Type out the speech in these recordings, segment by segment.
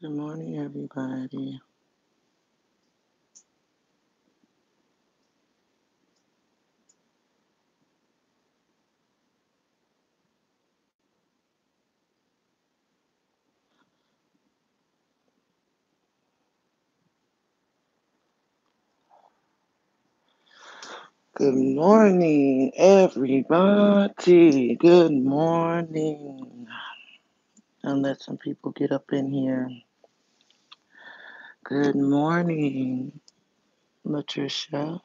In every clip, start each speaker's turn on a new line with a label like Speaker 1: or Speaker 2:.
Speaker 1: Good morning, everybody. Good morning, everybody. Good morning. And let some people get up in here. Good morning, Latricia.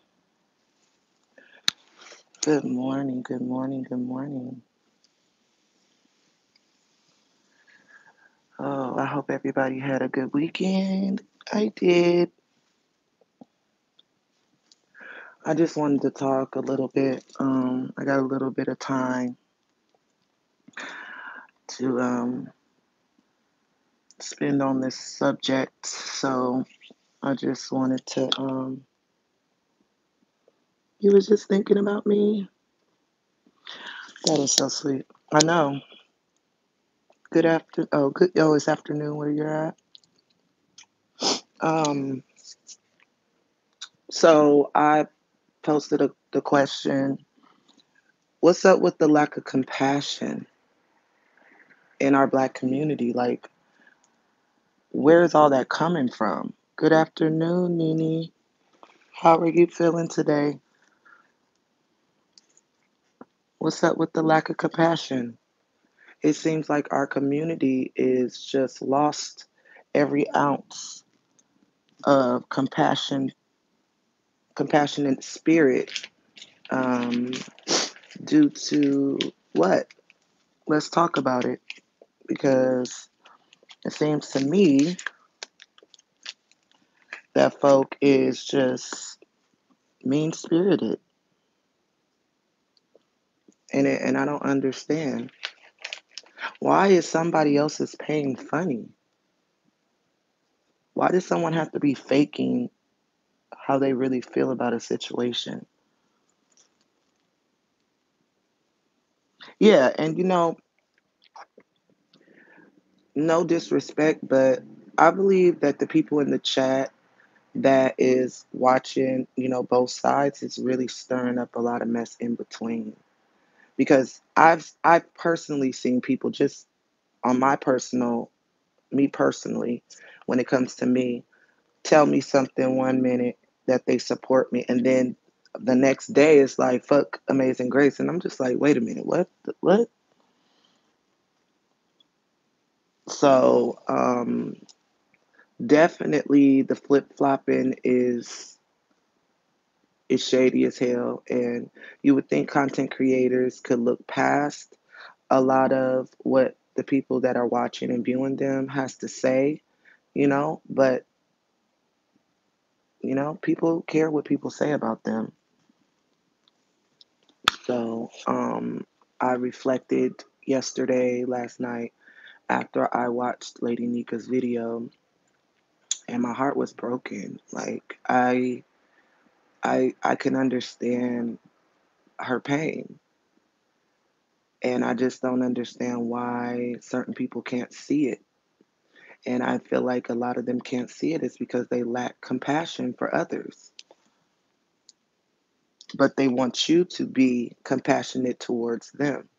Speaker 1: Good morning, good morning, good morning. Oh, I hope everybody had a good weekend. I did. I just wanted to talk a little bit. I got a little bit of time to spend on this subject. So I just wanted to you was just thinking about me? That is so sweet. I know. Good after oh good it's afternoon where you're at. Um so I posted the question, what's up with the lack of compassion in our black community? Like, where's all that coming from? Good afternoon, Nini. How are you feeling today? What's up with the lack of compassion? It seems like our community is just lost every ounce of compassionate spirit, um, due to what? Let's talk about it because it seems to me that folk is just mean spirited, and I don't understand why is somebody else's pain funny? Why does someone have to be faking how they really feel about a situation? Yeah, and no disrespect, but I believe that the people in the chat that is watching, both sides is really stirring up a lot of mess in between. Because I've personally seen people just on me personally, when it comes to me, tell me something one minute that they support me, and then the next day it's like fuck Amazing Grace, and I'm just like, wait a minute, what? So definitely the flip flopping is shady as hell. And you would think content creators could look past a lot of what the people that are watching and viewing them has to say, but people care what people say about them. So I reflected yesterday, last night, after I watched Lady Nika's video, and my heart was broken. Like I can understand her pain. And I just don't understand why certain people can't see it. And I feel like a lot of them can't see it is because they lack compassion for others. But they want you to be compassionate towards them.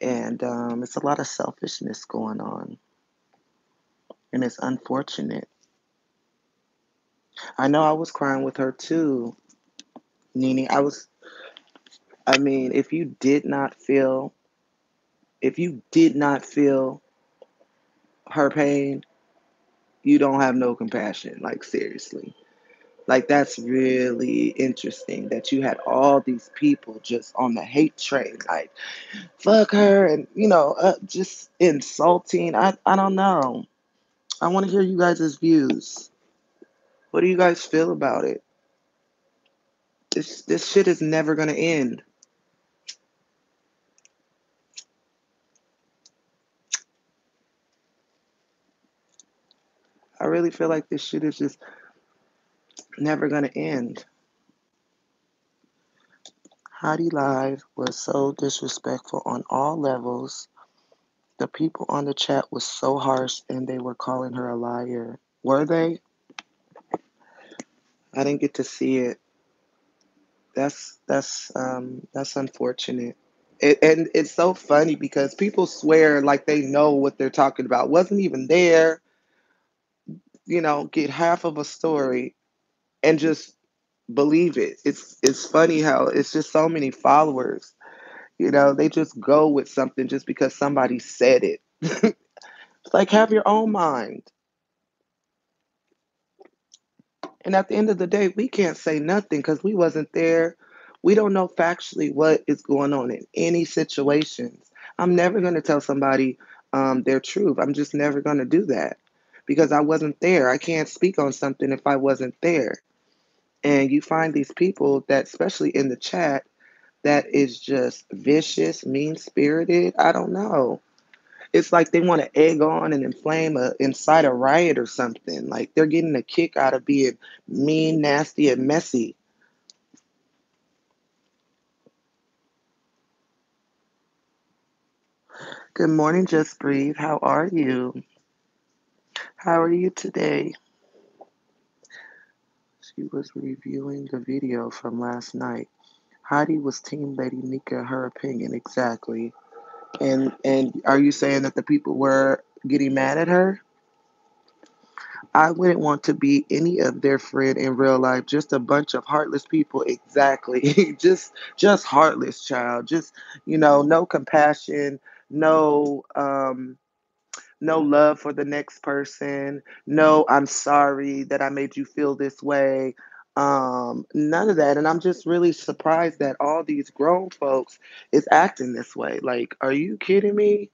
Speaker 1: And it's a lot of selfishness going on. And it's unfortunate. I know I was crying with her too, Nini. I mean, if you did not feel her pain, you don't have no compassion. Like, seriously. Like, that's really interesting that you had all these people just on the hate train, like fuck her, and just insulting. I don't know. I want to hear you guys' views. What do you guys feel about it? This shit is never gonna end. I really feel like this shit is just never gonna end. Hottie Live was so disrespectful on all levels, The people on the chat was so harsh and they were calling her a liar. Were they? I didn't get to see it. That's unfortunate. And it's so funny because people swear like they know what they're talking about. Wasn't even there, get half of a story and just believe it. It's funny how it's just so many followers. They just go with something just because somebody said it. It's like have your own mind. And at the end of the day, we can't say nothing because we wasn't there. We don't know factually what is going on in any situations. I'm never going to tell somebody their truth. I'm just never going to do that because I wasn't there. I can't speak on something if I wasn't there. And you find these people that, especially in the chat, that is just vicious, mean spirited. I don't know. It's like they want to egg on and inflame incite a riot or something. Like they're getting a kick out of being mean, nasty, and messy. Good morning, Just Breathe. How are you? How are you today? She was reviewing the video from last night. Heidi was Team Lady Nika, her opinion exactly. And are you saying that the people were getting mad at her? I wouldn't want to be any of their friend in real life. Just a bunch of heartless people. Exactly. just heartless, child. Just no compassion, no love for the next person. No, I'm sorry that I made you feel this way. None of that. And I'm just really surprised that all these grown folks is acting this way. Like, are you kidding me?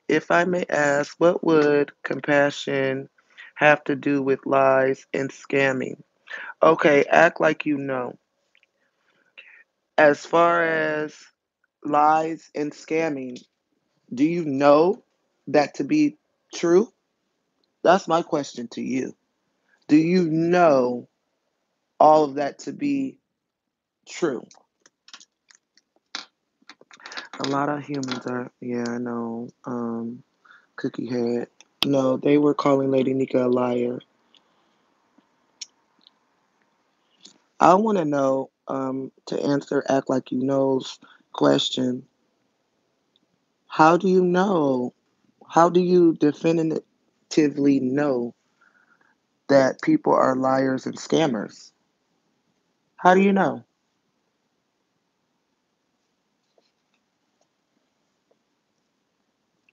Speaker 1: If I may ask, what would compassion have to do with lies and scamming? Okay, act like you know. As far as lies and scamming, do you know that to be true? That's my question to you. Do you know all of that to be true? A lot of humans are, yeah, I know. Cookie Head. No, they were calling Lady Nika a liar. I want to know, to answer Act Like You Know's question, how do you know? How do you definitively know that people are liars and scammers? How do you know?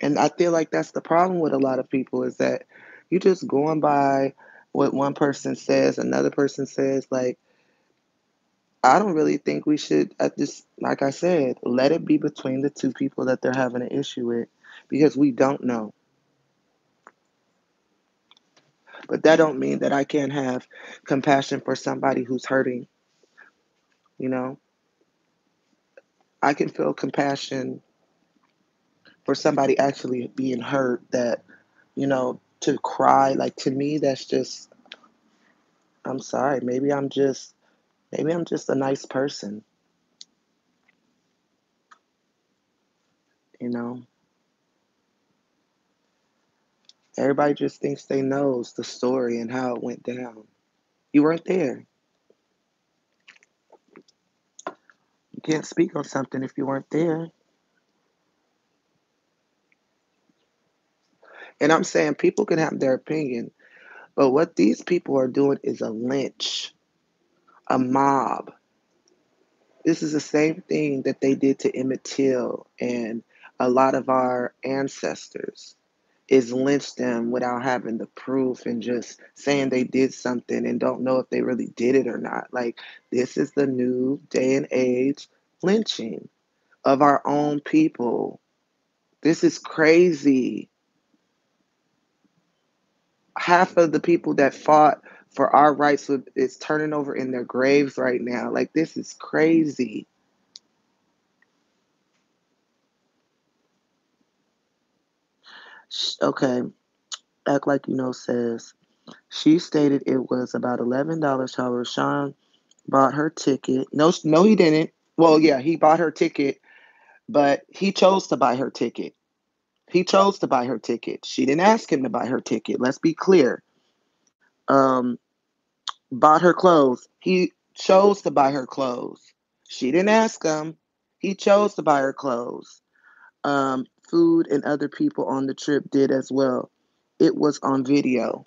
Speaker 1: And I feel like that's the problem with a lot of people is that you just going by what one person says, another person says. Like, I don't really think we should, at this, like I said, let it be between the two people that they're having an issue with because we don't know. But that don't mean that I can't have compassion for somebody who's hurting, you know? I can feel compassion for somebody actually being hurt that, to cry, like to me that's just I'm sorry, maybe I'm just a nice person, you know? Everybody just thinks they knows the story and how it went down. You weren't there. You can't speak on something if you weren't there. And I'm saying people can have their opinion, but what these people are doing is a lynch, a mob. This is the same thing that they did to Emmett Till and a lot of our ancestors is lynch them without having the proof and just saying they did something and don't know if they really did it or not. Like this is the new day and age lynching of our own people. This is crazy. Half of the people that fought for our rights is turning over in their graves right now. Like this is crazy. Okay, Act Like You Know says she stated it was about $11. However, Sean bought her ticket. No, no, he didn't. Well, yeah, he bought her ticket, but he chose to buy her ticket. He chose to buy her ticket. She didn't ask him to buy her ticket. Let's be clear. Um, Bought her clothes. He chose to buy her clothes. She didn't ask him. He chose to buy her clothes. Food and other people on the trip did as well. It was on video.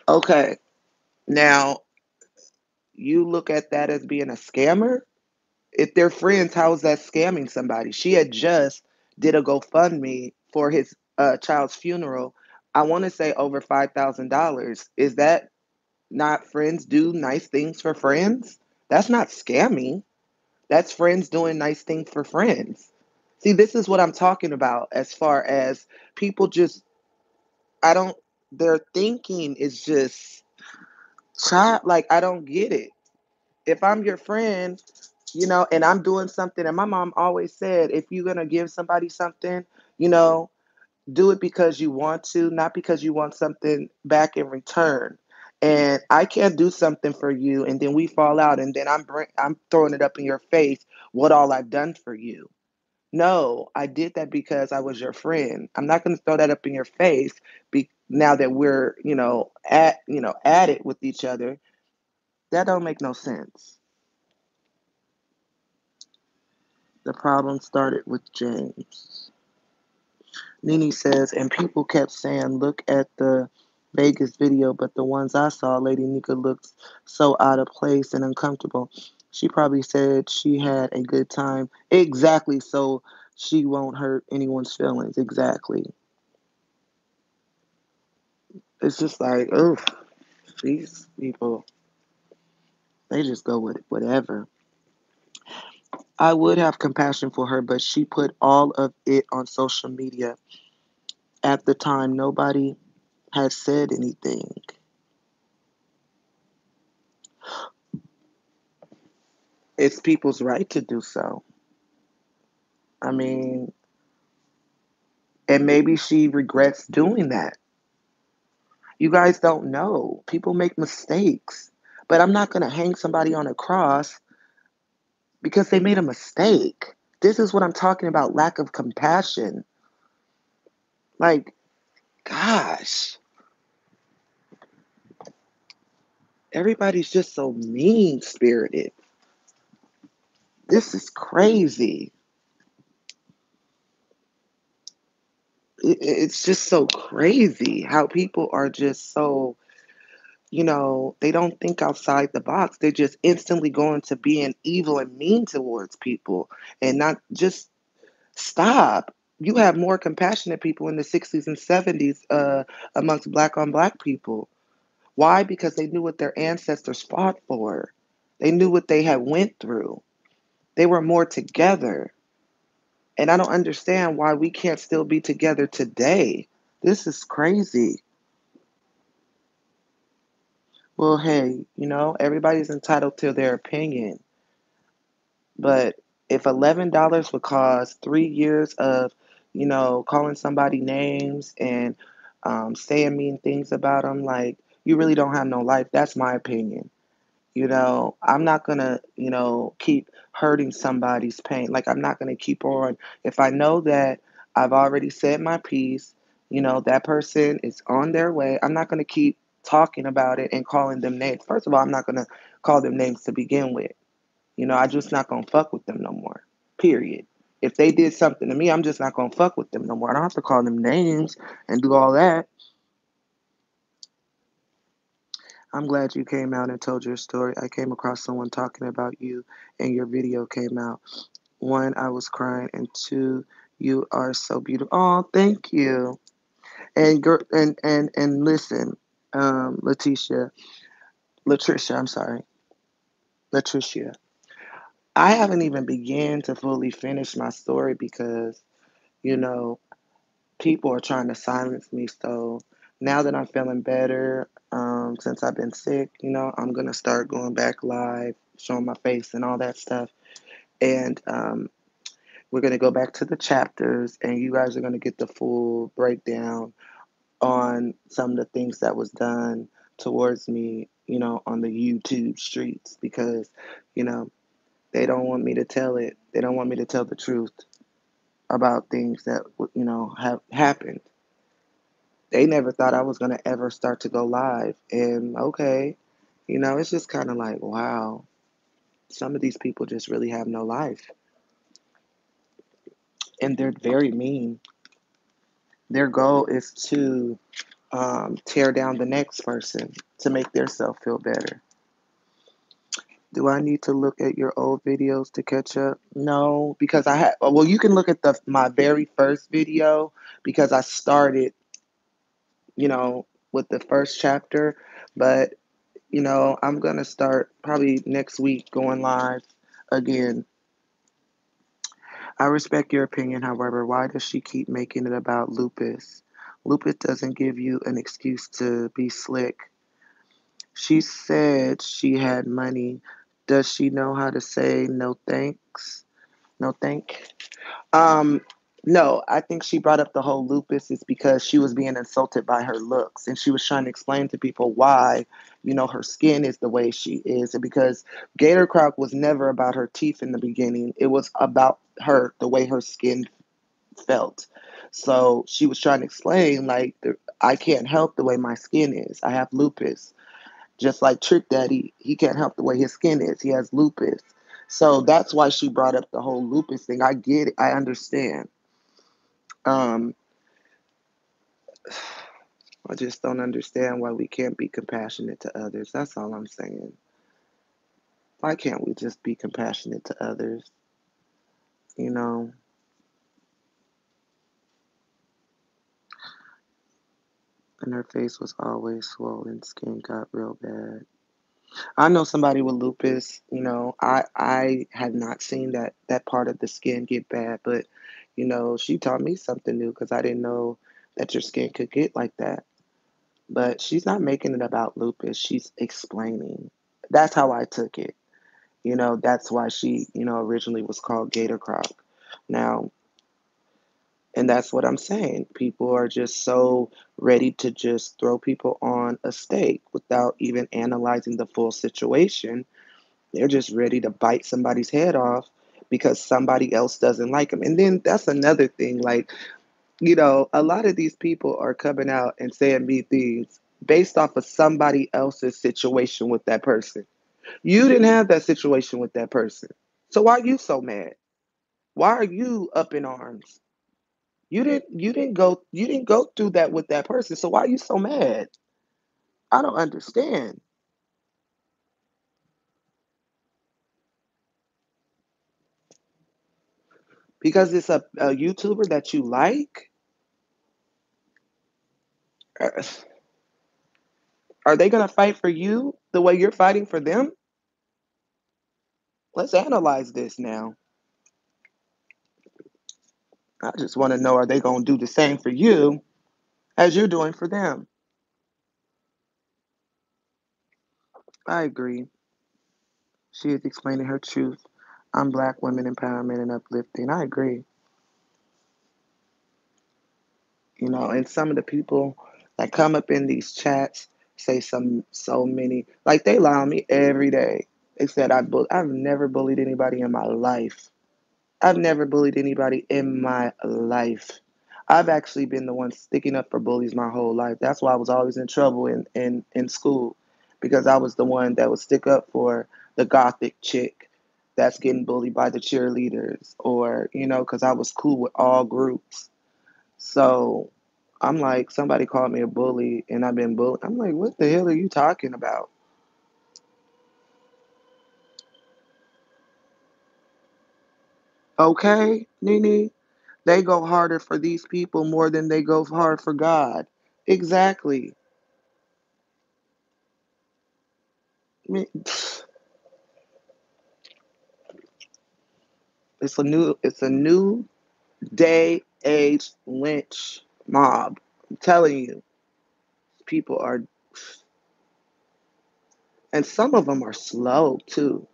Speaker 1: Okay, now you look at that as being a scammer? If they're friends, how is that scamming somebody? She had just did a GoFundMe for his child's funeral. I want to say over $5,000. Is that not friends do nice things for friends? That's not scamming. That's friends doing nice things for friends. See, this is what I'm talking about as far as people just, I don't, their thinking is just, child, like, I don't get it. If I'm your friend, and I'm doing something, and my mom always said, if you're going to give somebody something, you know, do it because you want to, not because you want something back in return. And I can't do something for you, and then we fall out, and then I'm throwing it up in your face what all I've done for you. No, I did that because I was your friend. I'm not going to throw that up in your face. Now that we're at it with each other, that don't make no sense. The problem started with James. Nene says, and people kept saying, look at the Vegas video, but the ones I saw, Lady Nika looks so out of place and uncomfortable. She probably said she had a good time. Exactly, so she won't hurt anyone's feelings. Exactly. It's just like, oh, these people, they just go with whatever. I would have compassion for her, but she put all of it on social media. At the time, nobody had said anything. It's people's right to do so. I mean, and maybe she regrets doing that. You guys don't know. People make mistakes. But I'm not going to hang somebody on a cross because they made a mistake. This is what I'm talking about, lack of compassion. Like, gosh, everybody's just so mean spirited. This is crazy. It's just so crazy how people are just so, they don't think outside the box. They're just instantly going to being evil and mean towards people and not just stop. You have more compassionate people in the 60s and 70s amongst black on black people. Why? Because they knew what their ancestors fought for. They knew what they had went through. They were more together. And I don't understand why we can't still be together today. This is crazy. Well, hey, everybody's entitled to their opinion. But if $11 would cause 3 years of, calling somebody names and saying mean things about them, like, you really don't have no life. That's my opinion. I'm not going to, keep hurting somebody's pain. Like, I'm not going to keep on. If I know that I've already said my piece, that person is on their way, I'm not going to keep talking about it and calling them names. First of all, I'm not going to call them names to begin with. I just not gonna fuck with them no more. Period. If they did something to me, I'm just not gonna fuck with them no more. I don't have to call them names and do all that. I'm glad you came out and told your story. I came across someone talking about you and your video came out. One, I was crying, and two, you are so beautiful. Oh, thank you. And and listen, Latricia, I'm sorry, Latricia. I haven't even began to fully finish my story because you know people are trying to silence me. So now that I'm feeling better, since I've been sick, I'm gonna start going back live, showing my face and all that stuff. And we're gonna go back to the chapters, and you guys are gonna get the full breakdown on some of the things that was done towards me, on the YouTube streets because, you know, they don't want me to tell it. They don't want me to tell the truth. about things that have happened. They never thought I was going to ever start to go live. And okay, it's just kind of like, wow, some of these people just really have no life. And they're very mean. Their goal is to tear down the next person to make their self feel better. Do I need to look at your old videos to catch up? No, because I had. Well, you can look at the my very first video because I started, with the first chapter. But I'm gonna start probably next week going live again. I respect your opinion, however. Why does she keep making it about lupus? Lupus doesn't give you an excuse to be slick. She said she had money. Does she know how to say no thanks? No thank. Um, no, I think she brought up the whole lupus is because she was being insulted by her looks, and she was trying to explain to people why, her skin is the way she is, and because Gator Croc was never about her teeth in the beginning, it was about her, the way her skin felt. So she was trying to explain, like, I can't help the way my skin is. I have lupus. Just like Trick Daddy, he can't help the way his skin is. He has lupus. So that's why she brought up the whole lupus thing. I get it. I understand. Um, I just don't understand why we can't be compassionate to others. That's all I'm saying. Why can't we just be compassionate to others? You know, and her face was always swollen, skin got real bad. I know somebody with lupus. I have not seen that part of the skin get bad, but she taught me something new because I didn't know that your skin could get like that. But she's not making it about lupus. She's explaining. That's how I took it. That's why she, originally was called Gator Croc. Now, and that's what I'm saying. People are just so ready to just throw people on a stake without even analyzing the full situation. They're just ready to bite somebody's head off because somebody else doesn't like them. And then that's another thing. Like, a lot of these people are coming out and saying mean things based off of somebody else's situation with that person. You didn't have that situation with that person. So why are you so mad? Why are you up in arms? You didn't go through that with that person. So why are you so mad? I don't understand. Because it's a YouTuber that you like? Uh, Are they going to fight for you the way you're fighting for them? Let's analyze this now. I just want to know, are they going to do the same for you as you're doing for them? I agree. She is explaining her truth on Black women empowerment and uplifting. I agree. And some of the people that come up in these chats say so many, like they lie on me every day. They said I've never bullied anybody in my life. I've never bullied anybody in my life. I've actually been the one sticking up for bullies my whole life. That's why I was always in trouble in school because I was the one that would stick up for the gothic chick that's getting bullied by the cheerleaders or, because I was cool with all groups. So I'm like, somebody called me a bully and I've been bullied. I'm like, what the hell are you talking about? Okay, Nene, they go harder for these people more than they go hard for God. Exactly. I mean, it's a new day age lynch mob. I'm telling you, people are, and some of them are slow too.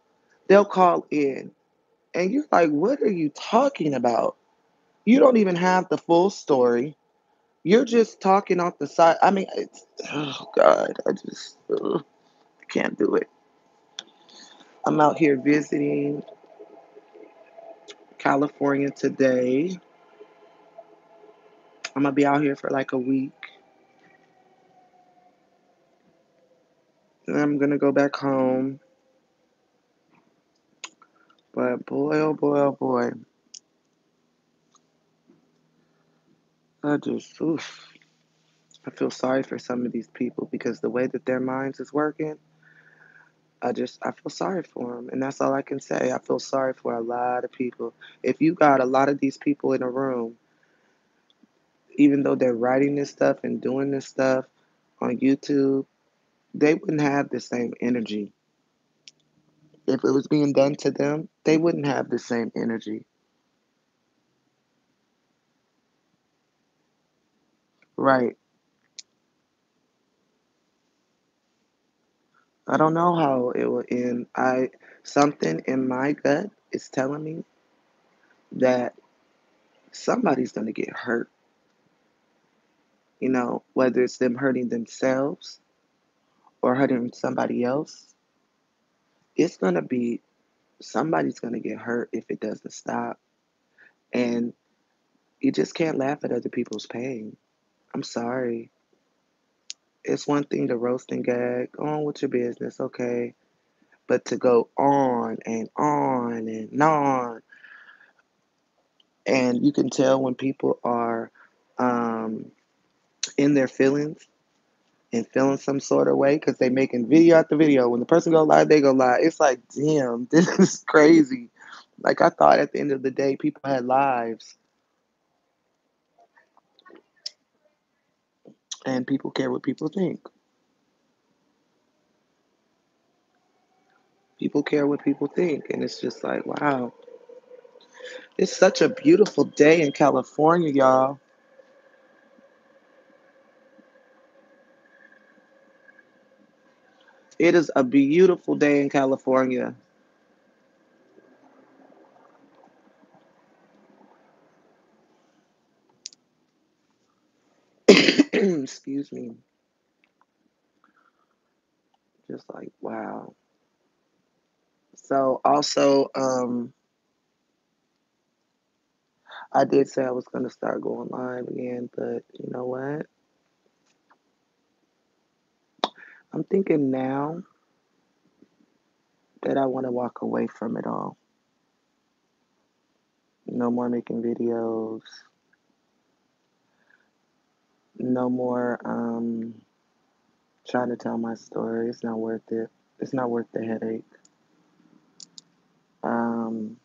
Speaker 1: They'll call in, and you're like, what are you talking about? You don't even have the full story. You're just talking off the side. I mean, oh God, I can't do it. I'm out here visiting California today. I'm gonna be out here for like a week. And I'm gonna go back home. But boy, oh boy, oh boy, I just, oof, I feel sorry for some of these people because the way that their minds is working, I feel sorry for them. And that's all I can say. I feel sorry for a lot of people. If you got a lot of these people in a room, even though they're writing this stuff and doing this stuff on YouTube, they wouldn't have the same energy. If it was being done to them, they wouldn't have the same energy. Right. I don't know how it will end. Something in my gut is telling me that somebody's going to get hurt, whether it's them hurting themselves or hurting somebody else. It's going to be somebody's going to get hurt if it doesn't stop. And you just can't laugh at other people's pain. I'm sorry. It's one thing to roast and gag, go on with your business, okay? But to go on and on, and you can tell when people are um, in their feelings and feeling some sort of way because they making video after video. When the person go live, they go live. It's like, damn, this is crazy. Like I thought at the end of the day, people had lives and people care what people think. People care what people think, and it's just like, wow, it's such a beautiful day in California, y'all. It is a beautiful day in California. Excuse me. Just like, wow. So also, I did say I was gonna start going live again, but you know what? I'm thinking now that I want to walk away from it all. No more making videos. No more trying to tell my story. It's not worth it. It's not worth the headache. Um,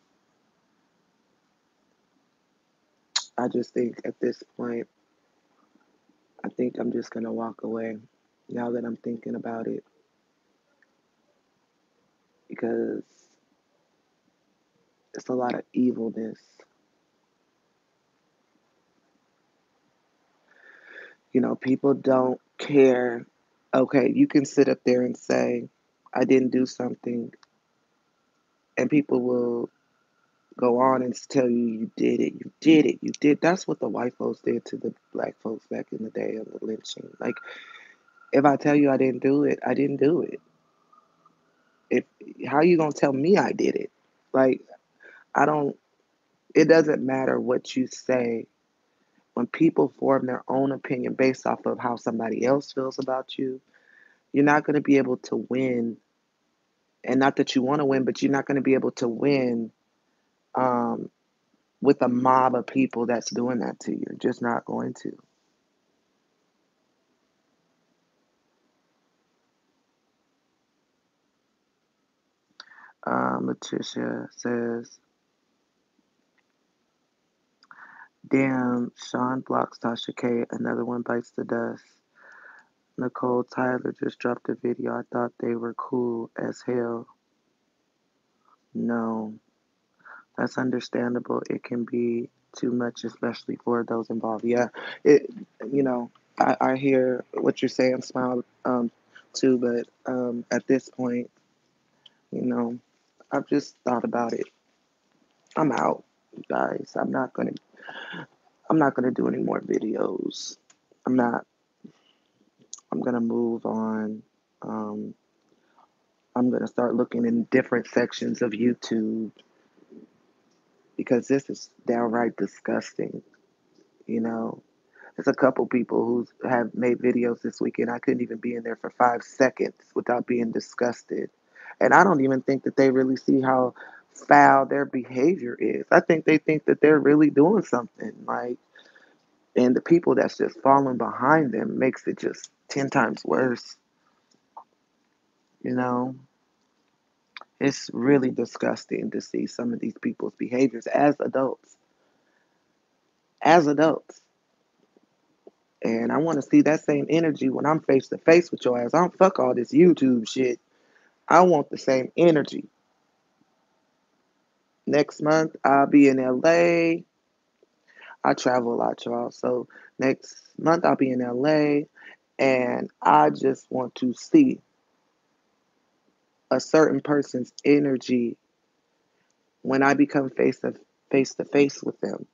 Speaker 1: I just think at this point, I think I'm just gonna walk away. Now that I'm thinking about it, because it's a lot of evilness. People don't care. Okay, you can sit up there and say, I didn't do something, and people will go on and tell you, you did it, you did it, you did. That's what the white folks did to the black folks back in the day of the lynching. Like, if I tell you I didn't do it, I didn't do it. If How you gonna tell me I did it? Like, I don't. It doesn't matter what you say when people form their own opinion based off of how somebody else feels about you. You're not going to be able to win, and not that you want to win, but you're not going to be able to win um, with a mob of people that's doing that to you. You're just not going to. Letitia says, "Damn, Sean blocks Tasha K. Another one bites the dust. Nicole Tyler just dropped a video. I thought they were cool as hell. No, that's understandable. It can be too much, especially for those involved. Yeah, it. You know, I hear what you're saying, Smile, too. But at this point, you know, I've just thought about it. I'm out, guys. I'm not gonna do any more videos. I'm not. I'm gonna move on. Um, I'm gonna start looking in different sections of YouTube because this is downright disgusting. You know, There's a couple people who have made videos this weekend. I couldn't even be in there for 5 seconds without being disgusted. And I don't even think that they really see how foul their behavior is. I think that they're really doing something. Like, and the people that's just falling behind them makes it just 10 times worse. You know, it's really disgusting to see some of these people's behaviors as adults. As adults. And I want to see that same energy when I'm face to face with your ass. I don't fuck all this YouTube shit. I want the same energy. Next month, I'll be in LA. I travel a lot, y'all. So next month, I'll be in LA. And I just want to see a certain person's energy when I become face to face with them.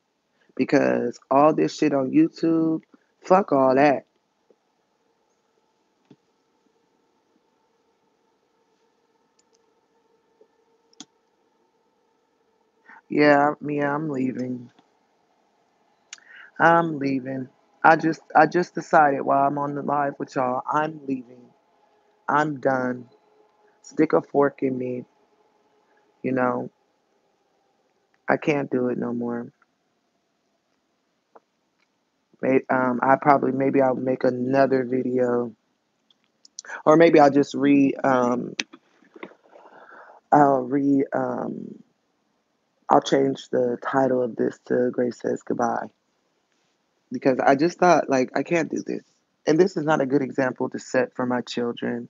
Speaker 1: Because all this shit on YouTube, fuck all that. Yeah, Mia, I'm leaving. I'm leaving. I just decided while I'm on the live with y'all, I'm leaving. I'm done. Stick a fork in me. You know, I can't do it no more. I probably maybe I'll make another video, or maybe I'll just I'll re I'll change the title of this to Grace Says Goodbye because I just thought like I can't do this, and this is not a good example to set for my children.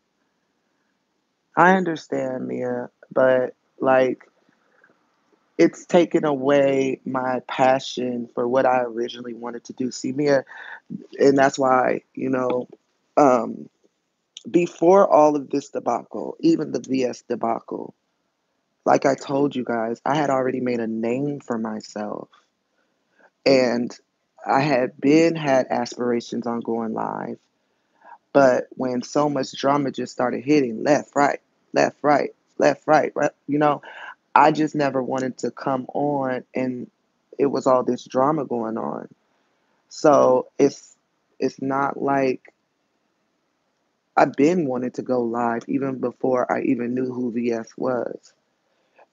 Speaker 1: I understand, Mia, but like it's taken away my passion for what I originally wanted to do. See, Mia, and that's why, um, before all of this debacle, even the VS debacle, like I told you guys, I had already made a name for myself. And I had aspirations on going live. But when so much drama just started hitting left, right, left, right, I just never wanted to come on and it was all this drama going on. So it's not like I've been wanting to go live even before I even knew who VS was.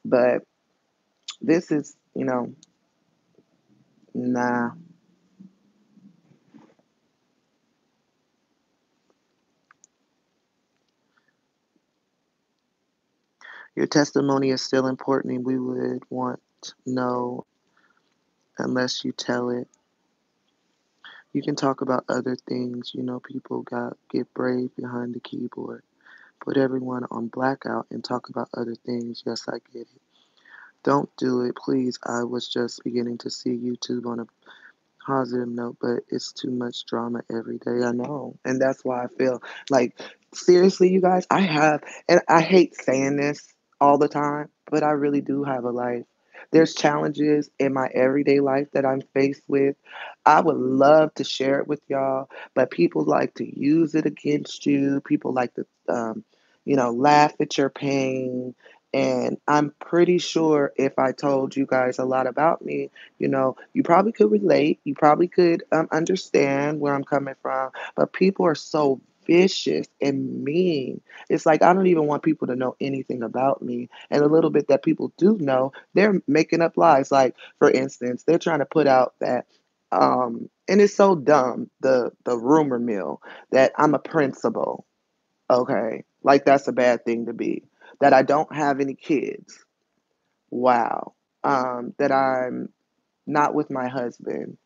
Speaker 1: But this is, nah. Your testimony is still important and we would want to know unless you tell it. You can talk about other things, people got get brave behind the keyboard. Put everyone on blackout and talk about other things. Yes, I get it. Don't do it, please. I was just beginning to see YouTube on a positive note, but it's too much drama every day. I know. And that's why I feel like, seriously, you guys, and I hate saying this all the time, but I really do have a life. There's challenges in my everyday life that I'm faced with. I would love to share it with y'all, but people like to use it against you. People like to, laugh at your pain. And I'm pretty sure if I told you guys a lot about me, you probably could relate. You probably could understand where I'm coming from. But people are so vicious and mean. It's like I don't even want people to know anything about me. And a little bit that people do know, they're making up lies. Like, for instance, they're trying to put out that. And it's so dumb, the rumor mill that I'm a principal. Okay. Like that's a bad thing to be. That I don't have any kids. Wow. That I'm not with my husband.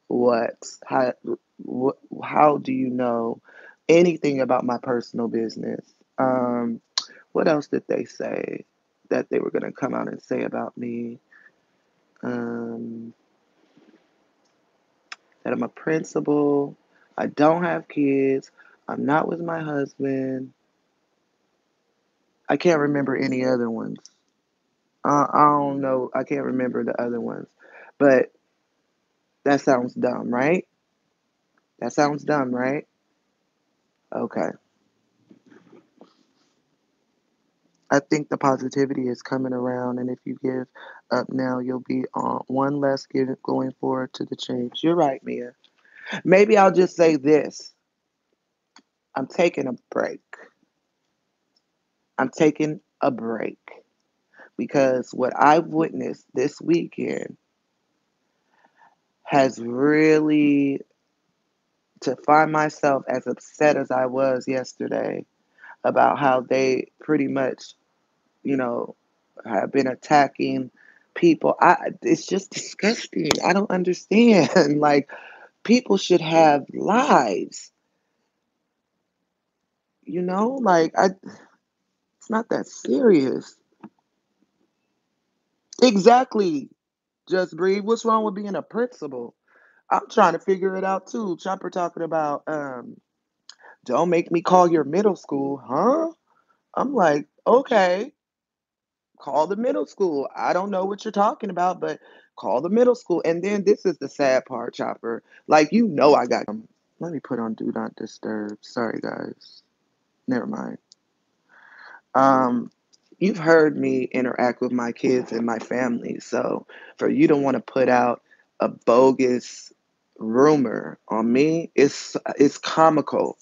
Speaker 1: What? How do you know anything about my personal business? What else did they say that they were going to come out and say about me? Um, that I'm a principal. I don't have kids. I'm not with my husband. I can't remember any other ones. I don't know. I can't remember the other ones. But that sounds dumb, right? That sounds dumb, right? Okay. I think the positivity is coming around, and if you give up now, you'll be on one less going forward to the change. You're right, Mia. Maybe I'll just say this. I'm taking a break. I'm taking a break because what I've witnessed this weekend has really, to find myself as upset as I was yesterday about how they pretty much, you know, have been attacking people. It's just disgusting. I don't understand. Like, people should have lives, it's not that serious. Exactly. Just breathe. What's wrong with being a principal? I'm trying to figure it out too. Chopper talking about don't make me call your middle school, huh? I'm like, okay, call the middle school. I don't know what you're talking about, but call the middle school. And then this is the sad part, Chopper. Like, I got. Let me put on Do Not Disturb. Sorry, guys. Never mind. Um, you've heard me interact with my kids and my family, so for you to want to put out a bogus rumor on me, it's comical.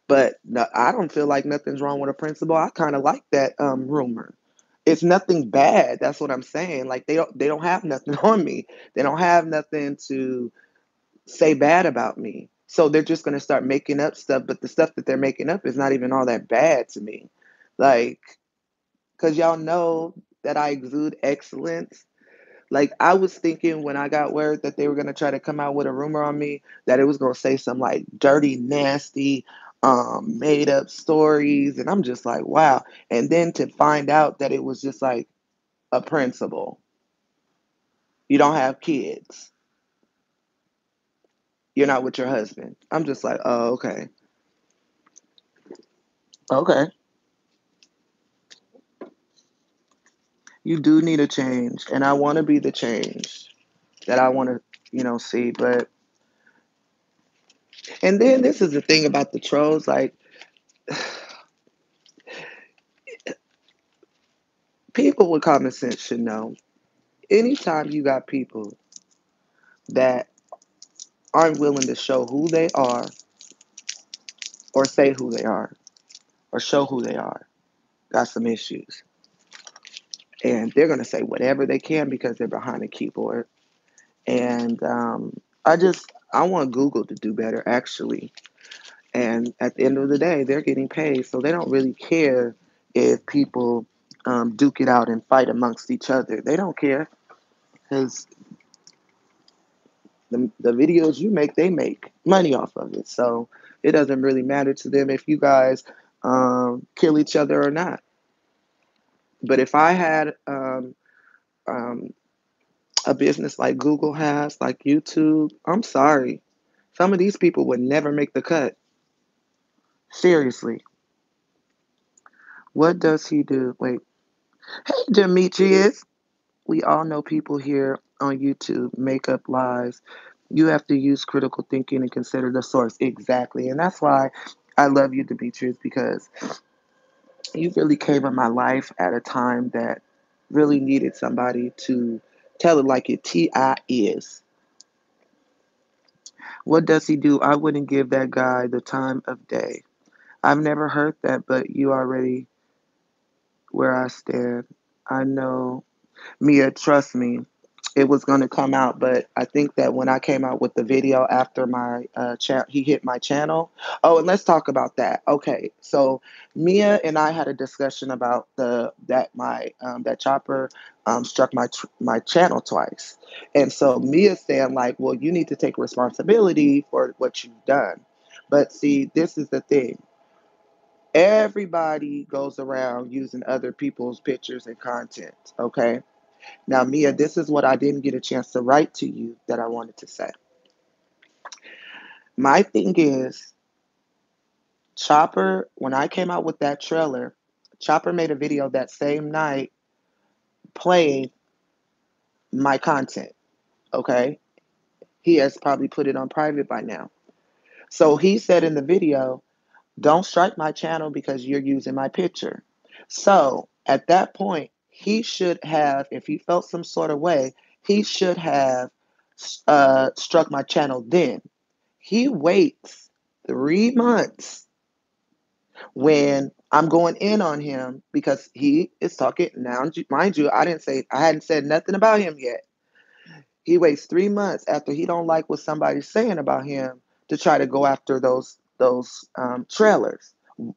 Speaker 1: But no, I don't feel like nothing's wrong with a principal. I kind of like that rumor. It's nothing bad. That's what I'm saying. Like, they don't have nothing on me. They don't have nothing to say bad about me. So they're just gonna start making up stuff. But the stuff that they're making up is not even all that bad to me. Like, because y'all know that I exude excellence. Like, I was thinking when I got word that they were gonna try to come out with a rumor on me that it was gonna say some like dirty, nasty, made up stories, and I'm just like, wow. And then to find out that it was just like a principal. You don't have kids. You're not with your husband. I'm just like, oh, okay, okay. You do need a change, and I want to be the change that I want to, see. But and then this is the thing about the trolls, like people with common sense should know. Anytime you got people that aren't willing to show who they are or say who they are or show who they are, got some issues. And they're going to say whatever they can because they're behind a keyboard. And I want Google to do better, actually. And at the end of the day, they're getting paid. So they don't really care if people duke it out and fight amongst each other. They don't care because the videos you make, they make money off of it. So it doesn't really matter to them if you guys kill each other or not. But if I had um, a business like Google has, like YouTube, I'm sorry. Some of these people would never make the cut. Seriously. What does he do? Wait. Hey, Demetrius. We all know people here on YouTube make up lies. You have to use critical thinking and consider the source. Exactly. And that's why I love you, Demetrius, because you really came in my life at a time that really needed somebody to tell it like it TI is. What does he do? I wouldn't give that guy the time of day. I've never heard that, but you already where I stand. I know Mia, trust me, it was going to come out, but I think that when I came out with the video after my he hit my channel. Oh, and let's talk about that. Okay, so Mia and I had a discussion about that Chopper struck my channel twice, and so Mia saying like, well, you need to take responsibility for what you've done. But see, this is the thing. Everybody goes around using other people's pictures and content. Okay, now, Mia, this is what I didn't get a chance to write to you that I wanted to say. My thing is, Chopper, when I came out with that trailer, Chopper made a video that same night playing my content. Okay. He has probably put it on private by now. So he said in the video, don't strike my channel because you're using my picture. So at that point, he should have, if he felt some sort of way, he should have struck my channel then. He waits 3 months when I'm going in on him because he is talking now. Mind you, I hadn't said nothing about him yet. He waits 3 months after he don't like what somebody's saying about him to try to go after those trailers.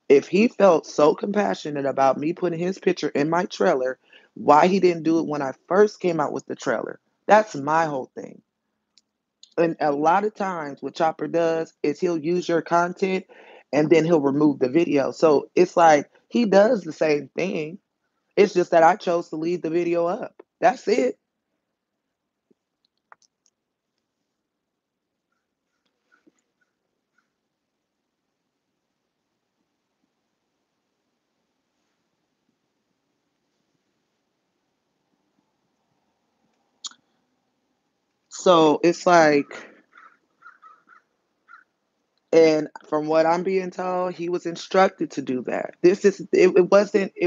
Speaker 1: If he felt so compassionate about me putting his picture in my trailer, why he didn't do it when I first came out with the trailer? That's my whole thing. And a lot of times, what Chopper does is he'll use your content and then he'll remove the video. So it's like he does the same thing. It's just that I chose to leave the video up. That's it. So it's like, and from what I'm being told, he was instructed to do that. It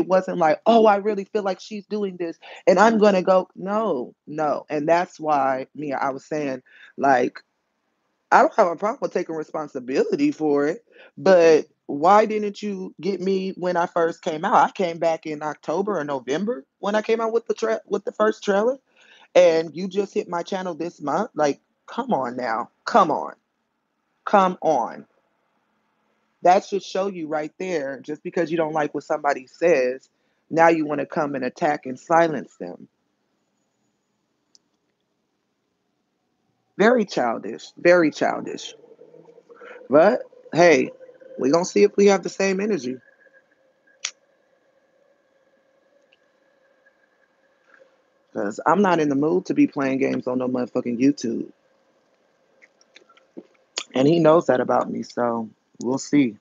Speaker 1: wasn't like, oh, I really feel like she's doing this and I'm gonna go. No, no. And that's why I was saying, like, I don't have a problem with taking responsibility for it, but why didn't you get me when I first came out? I came back in October or November when I came out with with the first trailer, and you just hit my channel this month. Like, come on now, come on, come on. That should show you right there. Just because you don't like what somebody says, now you want to come and attack and silence them. Very childish, very childish. But hey, we gonna see if we have the same energy. Because I'm not in the mood to be playing games on no motherfucking YouTube. And he knows that about me, so we'll see.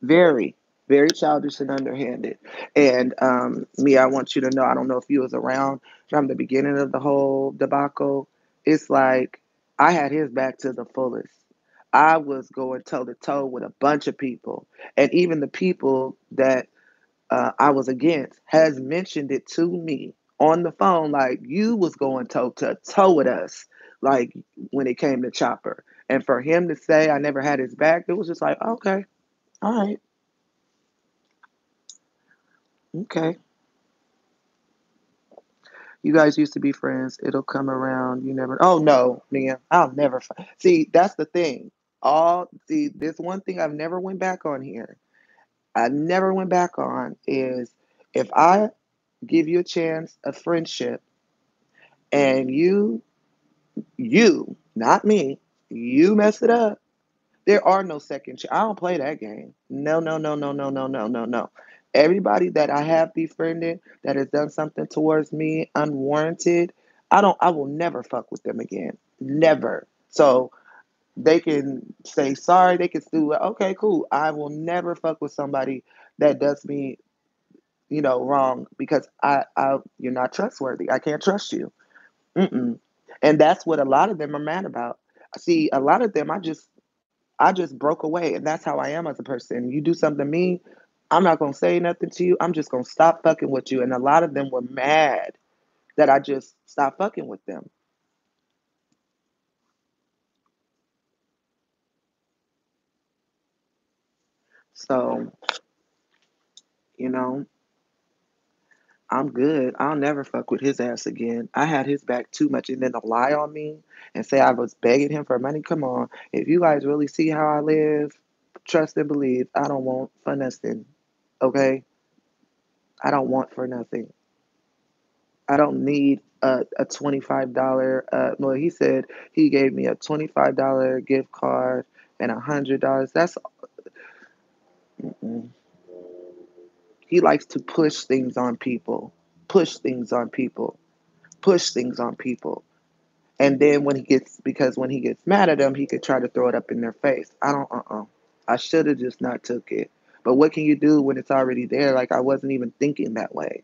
Speaker 1: Very, very childish and underhanded. And I want you to know, I don't know if you was around from the beginning of the whole debacle. It's like I had his back to the fullest. I was going toe to toe with a bunch of people. And even the people that I was against has mentioned it to me on the phone, like you was going toe to toe with us, like when it came to Chopper. And for him to say I never had his back, it was just like, okay, all right, okay. You guys used to be friends. It'll come around. You never. Oh no, man, I'll never. See, that's the thing. This one thing I've never went back on here. I never went back on is if I give you a chance of friendship and you, not me, you mess it up. There are no second chance. I don't play that game. No, no, no, no, no, no, no, no, no. Everybody that I have befriended that has done something towards me unwarranted, I will never fuck with them again. Never. So they can say sorry, they can do it. Okay, cool. I will never fuck with somebody that does me, wrong because you're not trustworthy. I can't trust you. Mm-mm. And that's what a lot of them are mad about. See, a lot of them, I just broke away, and that's how I am as a person. You do something to me, I'm not gonna say nothing to you. I'm just gonna stop fucking with you. And a lot of them were mad that I just stopped fucking with them. So, you know, I'm good. I'll never fuck with his ass again. I had his back too much, and then to lie on me and say I was begging him for money. Come on, if you guys really see how I live, trust and believe. I don't want for nothing. Okay, I don't want for nothing. I don't need a $25. Well, he said he gave me a $25 gift card and $100. Mm-mm. He likes to push things on people, push things on people, push things on people. And then when he gets mad at them, he could try to throw it up in their face. I don't, I should have just not took it. But what can you do when it's already there? Like, I wasn't even thinking that way.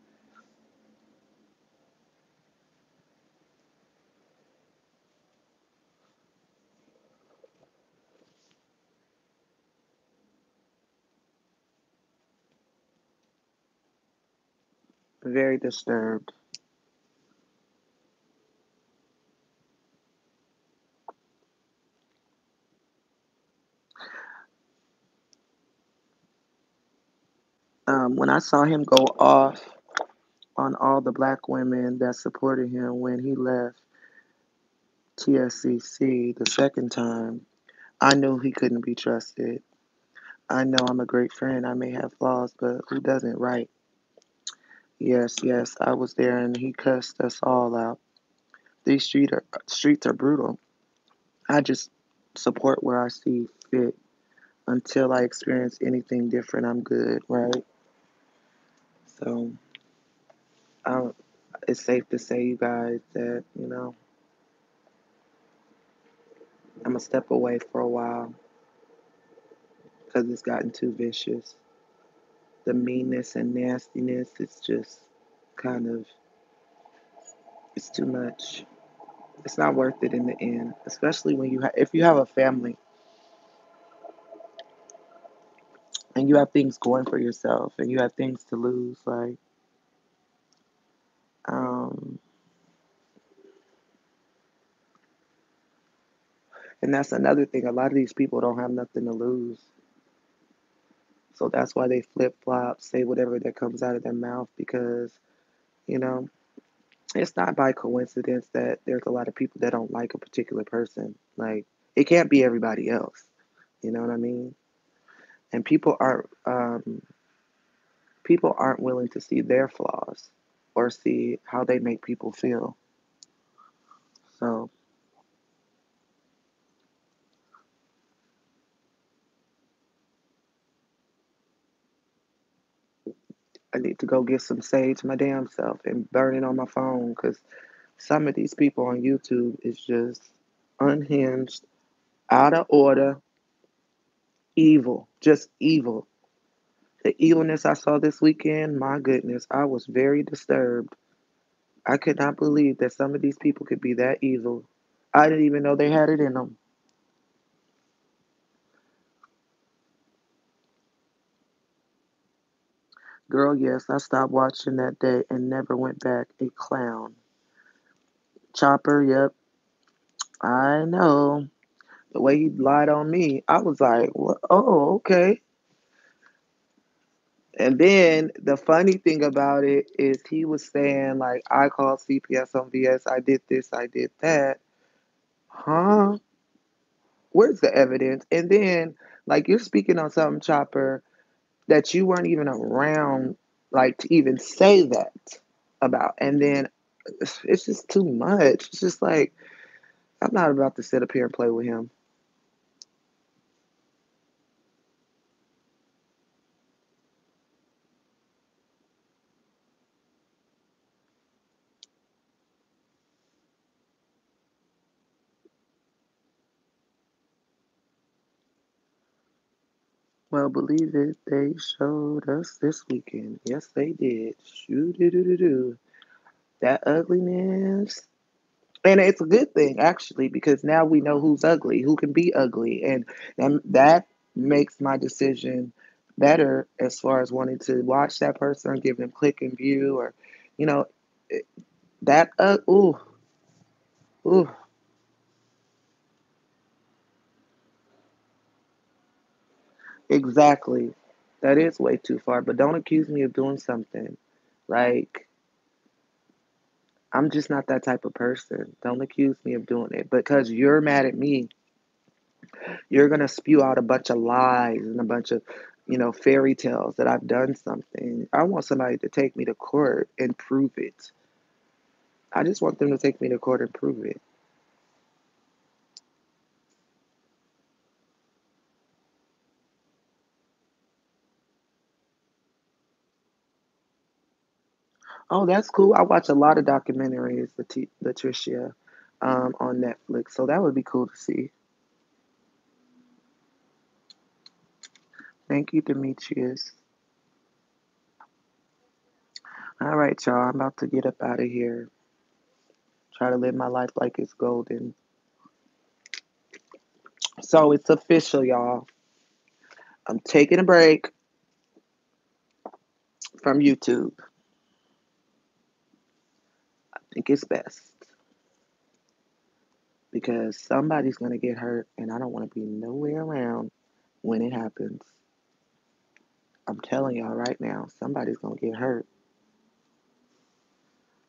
Speaker 1: Very disturbed. when I saw him go off on all the black women that supported him when he left TSCC the second time, I knew he couldn't be trusted. I know I'm a great friend. I may have flaws, but who doesn't, right? Yes, yes, I was there and he cussed us all out. These streets are brutal. I just support where I see fit. Until I experience anything different, I'm good, right? So um, it's safe to say, you guys, that I'm gonna step away for a while because it's gotten too vicious. The meanness and nastiness, it's just kind of, it's too much. It's not worth it in the end, especially when if you have a family and you have things going for yourself and you have things to lose, like um, and that's another thing. A lot of these people don't have nothing to lose, so that's why they flip flop, say whatever that comes out of their mouth because you know it's not by coincidence that there's a lot of people that don't like a particular person. Like it can't be everybody else. You know what I mean? And people aren't willing to see their flaws or see how they make people feel. So I need to go get some sage my damn self and burn it on my phone because some of these people on YouTube is just unhinged, out of order, evil, just evil. The evilness I saw this weekend, my goodness, I was very disturbed. I could not believe that some of these people could be that evil. I didn't even know they had it in them. Girl, yes, I stopped watching that day and never went back. A clown. Chopper, yep, I know. The way he lied on me, I was like, what? Oh, okay. And then the funny thing about it is he was saying, like, I called CPS on VS, I did this, I did that. Huh? Where's the evidence? And then, like, you're speaking on something, Chopper, that you weren't even around, like, to even say that about. And then it's just too much. It's just like, I'm not about to sit up here and play with him. Well, believe it, they showed us this weekend. Yes, they did. Shoo doo doo doo doo. That ugliness. And it's a good thing, actually, because now we know who's ugly, who can be ugly. And that makes my decision better as far as wanting to watch that person, give them click and view, or, you know, that, ooh, ooh, exactly. That is way too far. But don't accuse me of doing something. Like, I'm just not that type of person. Don't accuse me of doing it. Because you're mad at me, you're going to spew out a bunch of lies and a bunch of, fairy tales that I've done something. I want somebody to take me to court and prove it. I just want them to take me to court and prove it. Oh, that's cool. I watch a lot of documentaries, Latricia, on Netflix. So that would be cool to see. Thank you, Demetrius. All right, y'all. I'm about to get up out of here. Try to live my life like it's golden. So it's official, y'all. I'm taking a break from YouTube. I think it's best because somebody's going to get hurt and I don't want to be nowhere around when it happens. I'm telling y'all right now, somebody's gonna get hurt.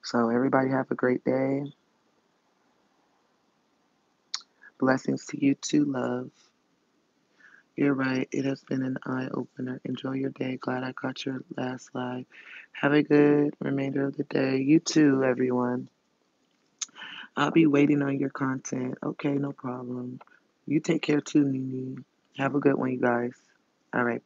Speaker 1: So everybody have a great day. Blessings to you too, love. You're right. It has been an eye opener. Enjoy your day. Glad I caught your last live. Have a good remainder of the day. You too, everyone. I'll be waiting on your content. Okay, no problem. You take care too, Nini. Have a good one, you guys. All right.